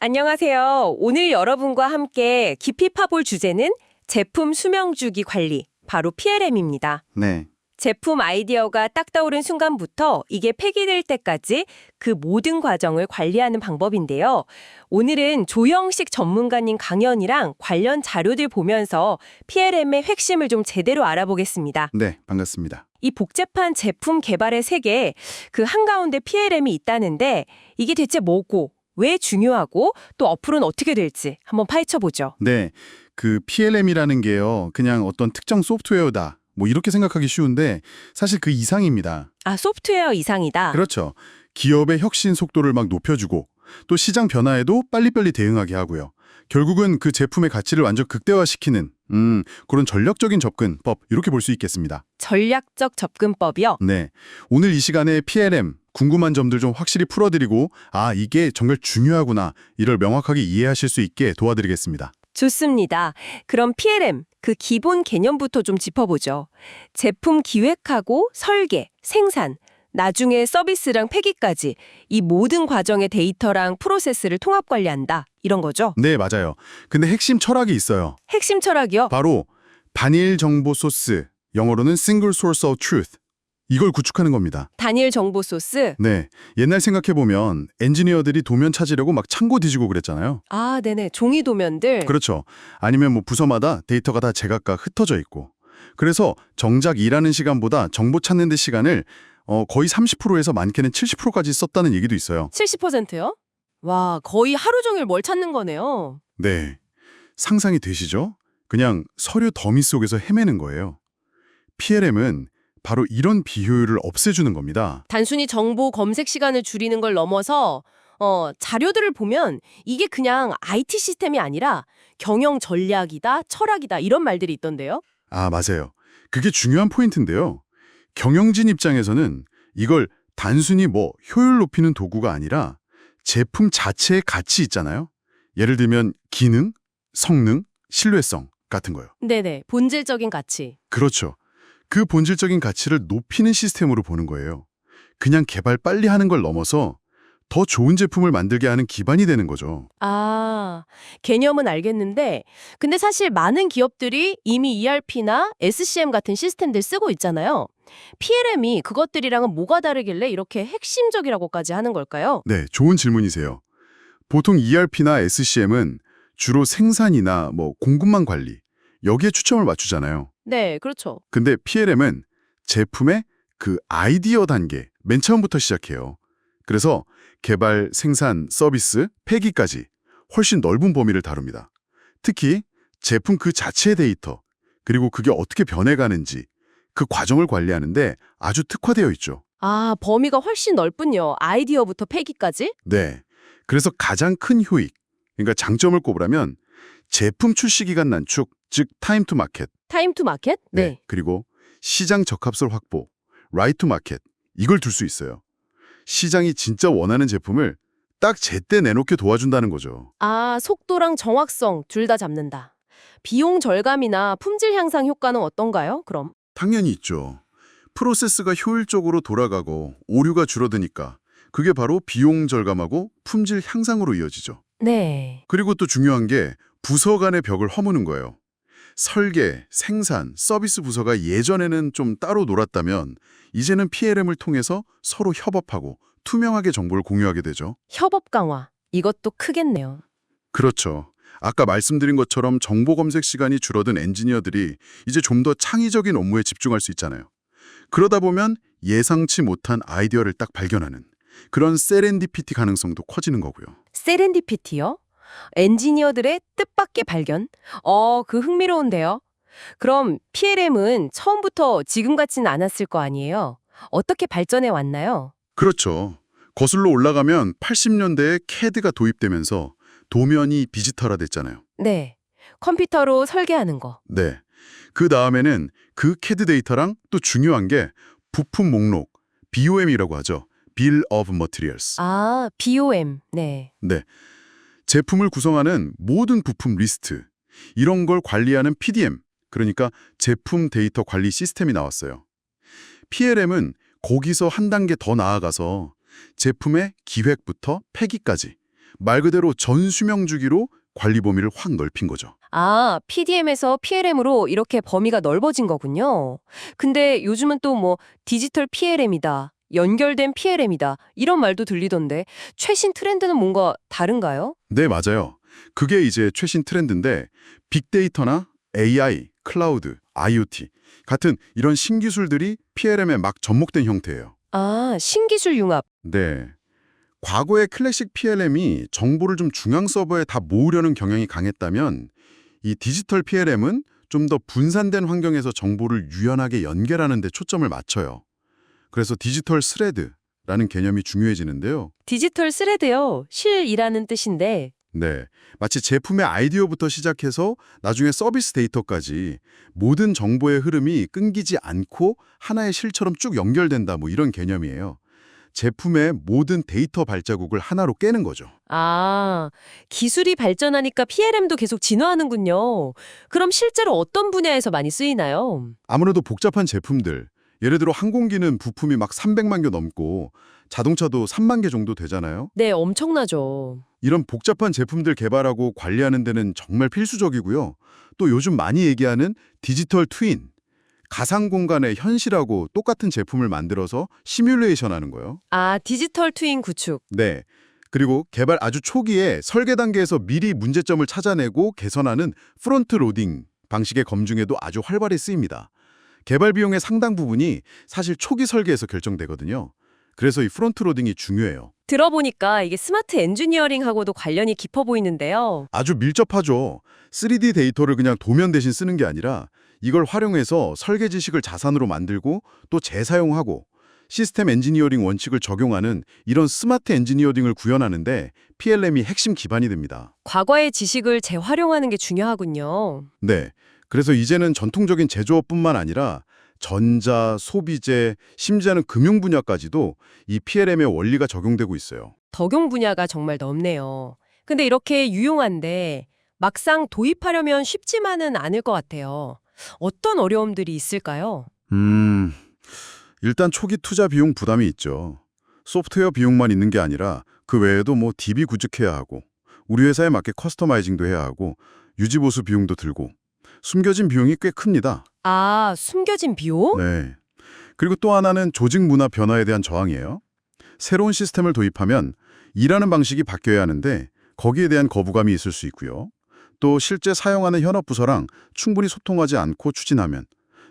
안녕하세요. 오늘 여러분과 함께 깊이 파볼 주제는 제품 수명주기 관리, 바로 PLM입니다. 네, 제품 아이디어가 딱 떠오른 순간부터 이게 폐기될 때까지 그 모든 과정을 관리하는 방법인데요. 오늘은 조영식 전문가님 강연이랑 관련 자료들 보면서 PLM의 핵심을 좀 제대로 알아보겠습니다. 네, 반갑습니다. 이 복잡한 제품 개발의 세계에 그 한가운데 PLM이 있다는데 이게 대체 뭐고 왜 중요하고 또 어플은 어떻게 될지 한번 파헤쳐보죠. 네, 그 PLM이라는 게요, 그냥 어떤 특정 소프트웨어다, 뭐 이렇게 생각하기 쉬운데 사실 그 이상입니다. 아, 소프트웨어 이상이다. 그렇죠. 기업의 혁신 속도를 막 높여주고 또 시장 변화에도 빨리빨리 대응하게 하고요. 결국은 그 제품의 가치를 완전 극대화시키는 그런 전략적인 접근법 이렇게 볼 수 있겠습니다. 전략적 접근법이요? 네, 오늘 이 시간에 PLM 궁금한 점들 좀 확실히 풀어드리고 이게 정말 중요하구나 이를 명확하게 이해하실 수 있게 도와드리겠습니다. 좋습니다. 그럼 PLM, 그 기본 개념부터 좀 짚어보죠. 제품 기획하고 설계, 생산, 나중에 서비스랑 폐기까지 이 모든 과정의 데이터랑 프로세스를 통합 관리한다. 이런 거죠? 네, 맞아요. 근데 핵심 철학이 있어요. 핵심 철학이요? 바로 단일 정보 소스, 영어로는 single source of truth. 이걸 구축하는 겁니다. 단일 정보 소스? 네, 옛날 생각해보면 엔지니어들이 도면 찾으려고 막 창고 뒤지고 그랬잖아요. 아, 네네. 종이 도면들. 그렇죠. 아니면 뭐 부서마다 데이터가 다 제각각 흩어져 있고. 그래서 정작 일하는 시간보다 정보 찾는 데 시간을 거의 30%에서 많게는 70%까지 썼다는 얘기도 있어요. 70%요? 와, 거의 하루 종일 뭘 찾는 거네요. 네, 상상이 되시죠? 그냥 서류 더미 속에서 헤매는 거예요. PLM은 바로 이런 비효율을 없애주는 겁니다. 단순히 정보 검색 시간을 줄이는 걸 넘어서 자료들을 보면 이게 그냥 IT 시스템이 아니라 경영 전략이다, 철학이다 이런 말들이 있던데요. 맞아요. 그게 중요한 포인트인데요. 경영진 입장에서는 이걸 단순히 뭐 효율 높이는 도구가 아니라 제품 자체의 가치 있잖아요. 예를 들면 기능, 성능, 신뢰성 같은 거요. 네네, 본질적인 가치. 그렇죠. 그 본질적인 가치를 높이는 시스템으로 보는 거예요. 그냥 개발 빨리 하는 걸 넘어서 더 좋은 제품을 만들게 하는 기반이 되는 거죠. 아, 개념은 알겠는데 근데 사실 많은 기업들이 이미 ERP나 SCM 같은 시스템들 쓰고 있잖아요. PLM이 그것들이랑은 뭐가 다르길래 이렇게 핵심적이라고까지 하는 걸까요? 네, 좋은 질문이세요. 보통 ERP나 SCM은 주로 생산이나 뭐 공급망 관리, 여기에 초점을 맞추잖아요. 네, 그렇죠. 근데 PLM은 제품의 그 아이디어 단계, 맨 처음부터 시작해요. 그래서 개발, 생산, 서비스, 폐기까지 훨씬 넓은 범위를 다룹니다. 특히 제품 그 자체의 데이터, 그리고 그게 어떻게 변해가는지 그 과정을 관리하는데 아주 특화되어 있죠. 아, 범위가 훨씬 넓군요. 아이디어부터 폐기까지? 네. 그래서 가장 큰 효익, 그러니까 장점을 꼽으라면 제품 출시 기간 단축, 즉 타임 투 마켓. 타임 투 마켓? 네. 그리고 시장 적합성 확보, 라이트 투 마켓. 이걸 둘 수 있어요. 시장이 진짜 원하는 제품을 딱 제때 내놓게 도와준다는 거죠. 아, 속도랑 정확성 둘 다 잡는다. 비용 절감이나 품질 향상 효과는 어떤가요, 그럼? 당연히 있죠. 프로세스가 효율적으로 돌아가고 오류가 줄어드니까 그게 바로 비용 절감하고 품질 향상으로 이어지죠. 네. 그리고 또 중요한 게 부서 간의 벽을 허무는 거예요. 설계, 생산, 서비스 부서가 예전에는 좀 따로 놀았다면 이제는 PLM을 통해서 서로 협업하고 투명하게 정보를 공유하게 되죠. 협업 강화. 이것도 크겠네요. 그렇죠. 아까 말씀드린 것처럼 정보 검색 시간이 줄어든 엔지니어들이 이제 좀 더 창의적인 업무에 집중할 수 있잖아요. 그러다 보면 예상치 못한 아이디어를 딱 발견하는 그런 세렌디피티 가능성도 커지는 거고요. 세렌디피티요? 엔지니어들의 뜻밖의 발견? 그 흥미로운데요. 그럼 PLM은 처음부터 지금 같지는 않았을 거 아니에요? 어떻게 발전해 왔나요? 그렇죠. 거슬러 올라가면 80년대에 CAD가 도입되면서 도면이 디지털화됐잖아요. 네. 컴퓨터로 설계하는 거. 네. 그 다음에는 그 CAD 데이터랑 또 중요한 게 부품 목록, BOM이라고 하죠. Bill of Materials. 아, BOM. 네. 네. 제품을 구성하는 모든 부품 리스트, 이런 걸 관리하는 PDM, 그러니까 제품 데이터 관리 시스템이 나왔어요. PLM은 거기서 한 단계 더 나아가서 제품의 기획부터 폐기까지 말 그대로 전 수명 주기로 관리 범위를 확 넓힌 거죠. 아, PDM에서 PLM으로 이렇게 범위가 넓어진 거군요. 근데 요즘은 또 뭐 디지털 PLM이다, 연결된 PLM이다 이런 말도 들리던데 최신 트렌드는 뭔가 다른가요? 네, 맞아요. 그게 이제 최신 트렌드인데 빅데이터나 AI, 클라우드, IoT 같은 이런 신기술들이 PLM에 막 접목된 형태예요. 아, 신기술 융합. 네. 과거의 클래식 PLM이 정보를 좀 중앙 서버에 다 모으려는 경향이 강했다면 이 디지털 PLM은 좀 더 분산된 환경에서 정보를 유연하게 연결하는 데 초점을 맞춰요. 그래서 디지털 스레드라는 개념이 중요해지는데요. 디지털 스레드요. 실이라는 뜻인데 네, 마치 제품의 아이디어부터 시작해서 나중에 서비스 데이터까지 모든 정보의 흐름이 끊기지 않고 하나의 실처럼 쭉 연결된다 뭐 이런 개념이에요. 제품의 모든 데이터 발자국을 하나로 깨는 거죠. 아, 기술이 발전하니까 PLM도 계속 진화하는군요. 그럼 실제로 어떤 분야에서 많이 쓰이나요? 아무래도 복잡한 제품들, 예를 들어 항공기는 부품이 막 300만 개 넘고 자동차도 3만 개 정도 되잖아요. 네, 엄청나죠. 이런 복잡한 제품들 개발하고 관리하는 데는 정말 필수적이고요. 또 요즘 많이 얘기하는 디지털 트윈, 가상 공간의 현실하고 똑같은 제품을 만들어서 시뮬레이션 하는 거예요. 아, 디지털 트윈 구축. 네. 그리고 개발 아주 초기에 설계 단계에서 미리 문제점을 찾아내고 개선하는 프론트 로딩 방식의 검증에도 아주 활발히 쓰입니다. 개발 비용의 상당 부분이 사실 초기 설계에서 결정되거든요. 그래서 이 프론트 로딩이 중요해요. 들어보니까 이게 스마트 엔지니어링하고도 관련이 깊어 보이는데요. 아주 밀접하죠. 3D 데이터를 그냥 도면 대신 쓰는 게 아니라 이걸 활용해서 설계 지식을 자산으로 만들고 또 재사용하고 시스템 엔지니어링 원칙을 적용하는 이런 스마트 엔지니어링을 구현하는데 PLM이 핵심 기반이 됩니다. 과거의 지식을 재활용하는 게 중요하군요. 네. 그래서 이제는 전통적인 제조업뿐만 아니라 전자, 소비재, 심지어는 금융 분야까지도 이 PLM의 원리가 적용되고 있어요. 적용 분야가 정말 넓네요. 근데 이렇게 유용한데 막상 도입하려면 쉽지만은 않을 것 같아요. 어떤 어려움들이 있을까요? 일단 초기 투자 비용 부담이 있죠. 소프트웨어 비용만 있는 게 아니라 그 외에도 뭐 DB 구축해야 하고 우리 회사에 맞게 커스터마이징도 해야 하고 유지보수 비용도 들고 숨겨진 비용이 꽤 큽니다. 아, 숨겨진 비용? 네. 그리고 또 하나는 조직 문화 변화에 대한 저항이에요. 새로운 시스템을 도입하면 일하는 방식이 바뀌어야 하는데 거기에 대한 거부감이 있을 수 있고요. 또 실제 사용하는 현업 부서랑 충분히 소통하지 않고 추진하면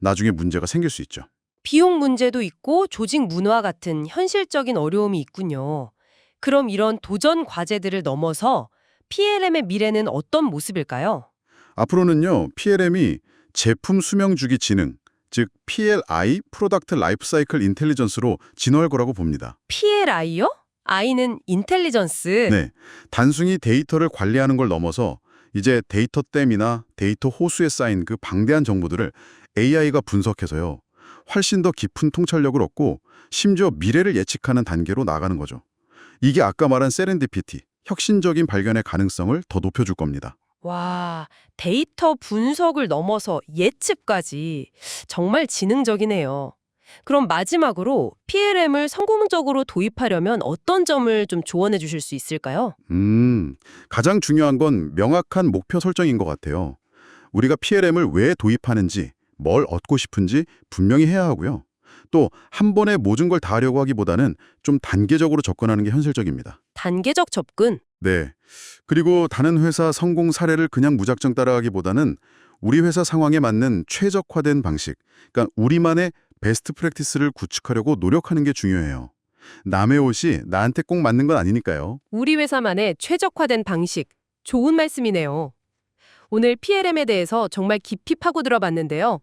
나중에 문제가 생길 수 있죠. 비용 문제도 있고 조직 문화 같은 현실적인 어려움이 있군요. 그럼 이런 도전 과제들을 넘어서 PLM의 미래는 어떤 모습일까요? 앞으로는요, PLM이 제품 수명 주기 지능, 즉 PLI, 프로덕트 라이프 사이클 인텔리전스로 진화할 거라고 봅니다. PLI요? I는 인텔리전스. 네, 단순히 데이터를 관리하는 걸 넘어서 이제 데이터 댐이나 데이터 호수에 쌓인 그 방대한 정보들을 AI가 분석해서요. 훨씬 더 깊은 통찰력을 얻고 심지어 미래를 예측하는 단계로 나가는 거죠. 이게 아까 말한 세렌디피티, 혁신적인 발견의 가능성을 더 높여줄 겁니다. 와, 데이터 분석을 넘어서 예측까지 정말 지능적이네요. 그럼 마지막으로 PLM을 성공적으로 도입하려면 어떤 점을 좀 조언해 주실 수 있을까요? 가장 중요한 건 명확한 목표 설정인 것 같아요. 우리가 PLM을 왜 도입하는지, 뭘 얻고 싶은지 분명히 해야 하고요. 또 한 번에 모든 걸 다 하려고 하기보다는 좀 단계적으로 접근하는 게 현실적입니다. 단계적 접근. 네. 그리고 다른 회사 성공 사례를 그냥 무작정 따라가기보다는 우리 회사 상황에 맞는 최적화된 방식, 그러니까 우리만의 베스트 프랙티스를 구축하려고 노력하는 게 중요해요. 남의 옷이 나한테 꼭 맞는 건 아니니까요. 우리 회사만의 최적화된 방식. 좋은 말씀이네요. 오늘 PLM에 대해서 정말 깊이 파고 들어봤는데요.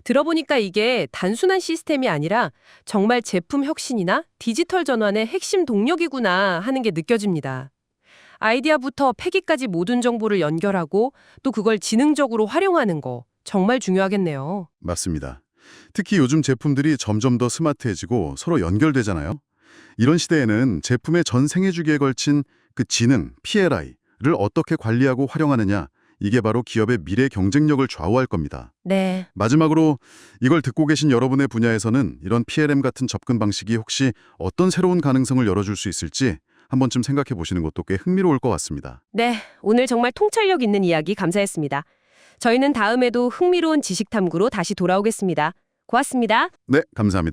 들어보니까 이게 단순한 시스템이 아니라 정말 제품 혁신이나 디지털 전환의 핵심 동력이구나 하는 게 느껴집니다. 아이디어부터 폐기까지 모든 정보를 연결하고 또 그걸 지능적으로 활용하는 거 정말 중요하겠네요. 맞습니다. 특히 요즘 제품들이 점점 더 스마트해지고 서로 연결되잖아요. 이런 시대에는 제품의 전 생애 주기에 걸친 그 지능, PLI를 어떻게 관리하고 활용하느냐, 이게 바로 기업의 미래 경쟁력을 좌우할 겁니다. 네. 마지막으로 이걸 듣고 계신 여러분의 분야에서는 이런 PLM 같은 접근 방식이 혹시 어떤 새로운 가능성을 열어줄 수 있을지 한 번쯤 생각해 보시는 것도 꽤 흥미로울 것 같습니다. 네, 오늘 정말 통찰력 있는 이야기 감사했습니다. 저희는 다음에도 흥미로운 지식 탐구로 다시 돌아오겠습니다. 고맙습니다. 네, 감사합니다.